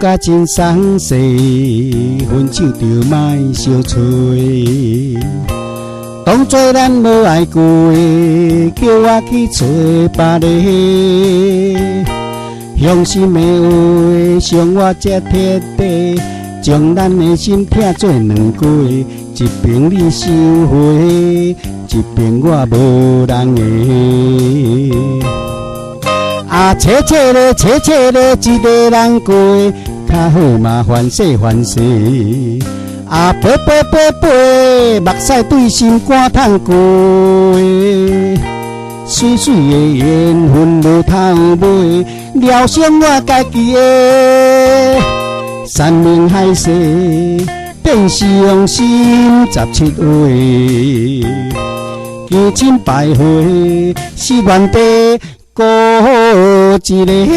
甲真爽势，分手着莫相催。当作咱无爱过，叫我去找别个。伤心的话，伤我才彻底，将咱的心疼做两季。一边你收回，一边我无人个。切切咧，切切咧，一个人过，较好嘛烦死烦死。飞飞飞飞，目屎对心肝烫过。水水的缘分无通买，了伤我家己的。山盟海誓，变伤心17回。惊心败悔，是原地孤一个。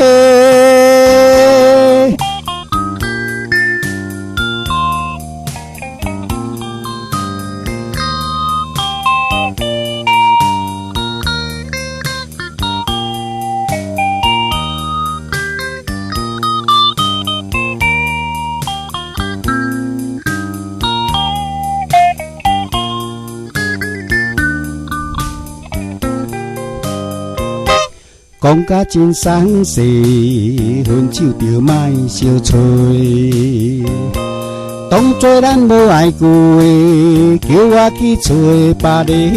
讲甲真爽势，分手着莫相催。当作咱无爱过，叫我去找别个。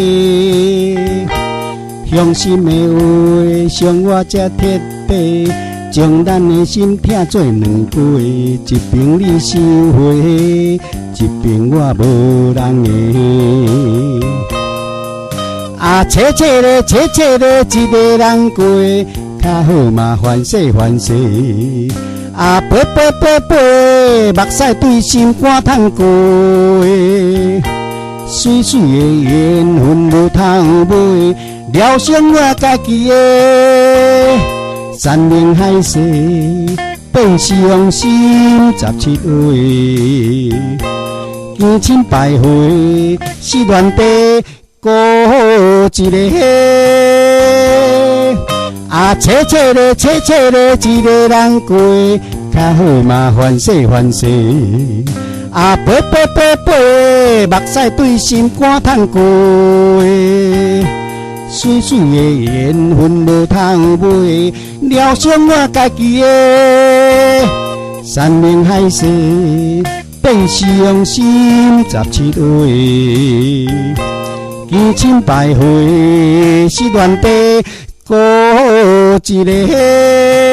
伤心的话，伤我才彻底，将咱的心疼做两季。一边你收回，一边我无人个。切切咧，切切咧，一个人过，较好嘛烦死烦死。飞飞飞飞，目屎对心肝烫过。水水的缘分无通买，了伤我家己的。山盟海誓，变伤心17回。惊心败悔，是原地孤一个。切切咧，切切咧，一个人过，较好嘛烦死烦死。飞飞飞飞，目屎对心肝烫过。水水的缘分无通买，了伤我家己的。山盟海誓，变伤心17回。惊心败悔，是原地孤一个。